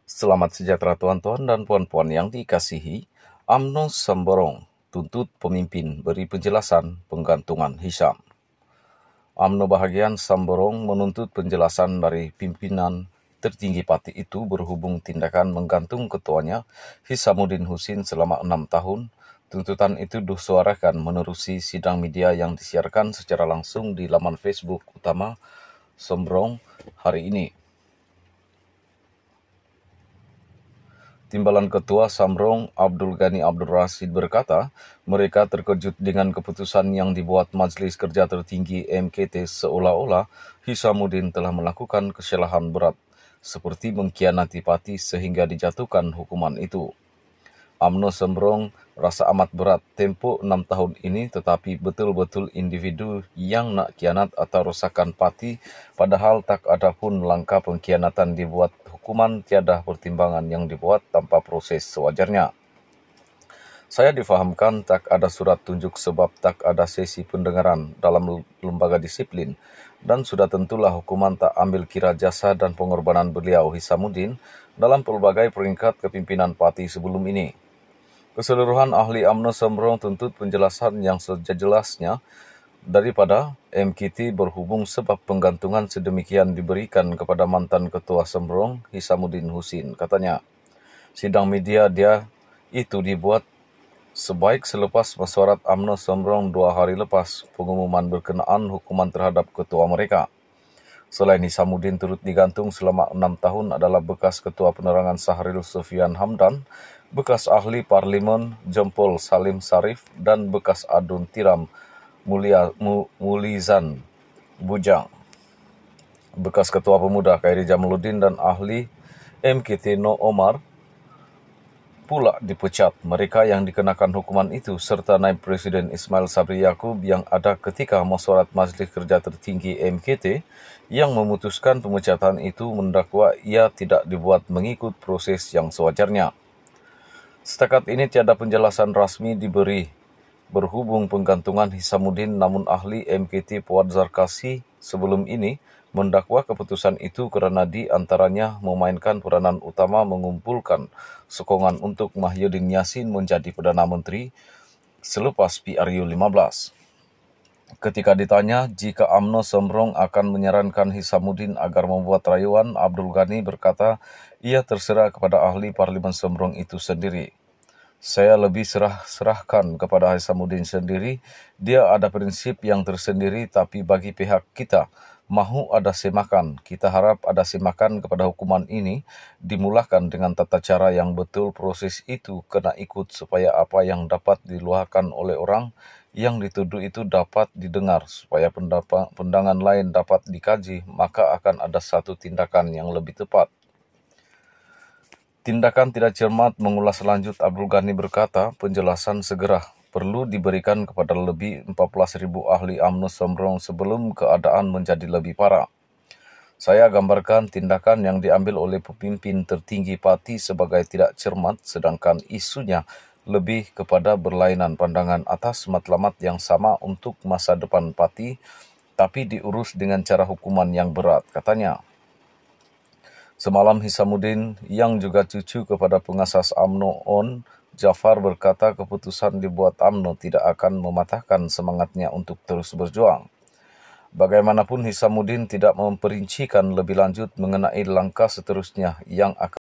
Selamat sejahtera tuan-tuan dan puan-puan yang dikasihi. UMNO Semborong tuntut pemimpin beri penjelasan penggantungan Hisam. UMNO bahagian Semborong menuntut penjelasan dari pimpinan tertinggi parti itu berhubung tindakan menggantung ketuanya Hisamuddin Husin selama 6 tahun. Tuntutan itu disuarakan menerusi sidang media yang disiarkan secara langsung di laman Facebook utama Semborong hari ini. Timbalan Ketua Semborong Abdul Ghani Abdul Rashid berkata, mereka terkejut dengan keputusan yang dibuat Majelis Kerja Tertinggi MKT seolah-olah Hisamuddin telah melakukan kesalahan berat, seperti mengkhianati parti sehingga dijatuhkan hukuman itu. UMNO Semborong rasa amat berat tempoh 6 tahun ini, tetapi betul-betul individu yang nak khianat atau rosakkan parti, padahal tak ada pun langkah pengkhianatan dibuat, hukuman tiada pertimbangan yang dibuat tanpa proses sewajarnya. Saya difahamkan tak ada surat tunjuk sebab tak ada sesi pendengaran dalam lembaga disiplin, dan sudah tentulah hukuman tak ambil kira jasa dan pengorbanan beliau Hisamuddin dalam pelbagai peringkat kepimpinan parti sebelum ini. Keseluruhan ahli UMNO Semborong tuntut penjelasan yang sejelasnya daripada MKT berhubung sebab penggantungan sedemikian diberikan kepada mantan Ketua Semborong Hisamuddin Husin. Katanya, sidang media dia itu dibuat sebaik selepas mesyuarat UMNO Semborong 2 hari lepas pengumuman berkenaan hukuman terhadap ketua mereka. Selain Hisamuddin turut digantung selama 6 tahun adalah bekas Ketua Penerangan Sahril Sufian Hamdan, bekas Ahli Parlimen Jempol Salim Sarif, dan bekas Adun Tiram Mulizan Bujang, bekas Ketua Pemuda Khairi Jamaluddin dan Ahli MKT No Omar pula dipecat. Mereka yang dikenakan hukuman itu serta Naib Presiden Ismail Sabri Yaakob yang ada ketika mesyuarat Majelis Kerja Tertinggi MKT yang memutuskan pemecatan itu mendakwa ia tidak dibuat mengikut proses yang sewajarnya. Setakat ini tiada penjelasan rasmi diberi berhubung penggantungan Hisamuddin, namun ahli MKT Puad Zarkasi sebelum ini mendakwa keputusan itu kerana di antaranya memainkan peranan utama mengumpulkan sokongan untuk Mahyudin Yassin menjadi Perdana Menteri selepas PRU 15. Ketika ditanya jika UMNO Semborong akan menyarankan Hisamuddin agar membuat rayuan, Abdul Ghani berkata ia terserah kepada ahli Parlimen Semborong itu sendiri. Saya lebih serahkan kepada Hisamuddin sendiri. Dia ada prinsip yang tersendiri, tapi bagi pihak kita, mahu ada semakan. Kita harap ada semakan kepada hukuman ini dimulakan dengan tata cara yang betul. Proses itu kena ikut supaya apa yang dapat diluahkan oleh orang yang dituduh itu dapat didengar, supaya pandangan lain dapat dikaji, maka akan ada satu tindakan yang lebih tepat. Tindakan tidak cermat mengulas lanjut, Abdul Ghani berkata, penjelasan segera perlu diberikan kepada lebih 14.000 ahli UMNO Semborong sebelum keadaan menjadi lebih parah. Saya gambarkan tindakan yang diambil oleh pemimpin tertinggi parti sebagai tidak cermat, sedangkan isunya lebih kepada berlainan pandangan atas matlamat yang sama untuk masa depan parti, tapi diurus dengan cara hukuman yang berat, katanya. Semalam Hisamuddin yang juga cucu kepada pengasas UMNO ON Jafar berkata keputusan dibuat UMNO tidak akan mematahkan semangatnya untuk terus berjuang. Bagaimanapun Hisamuddin tidak memperincikan lebih lanjut mengenai langkah seterusnya yang akan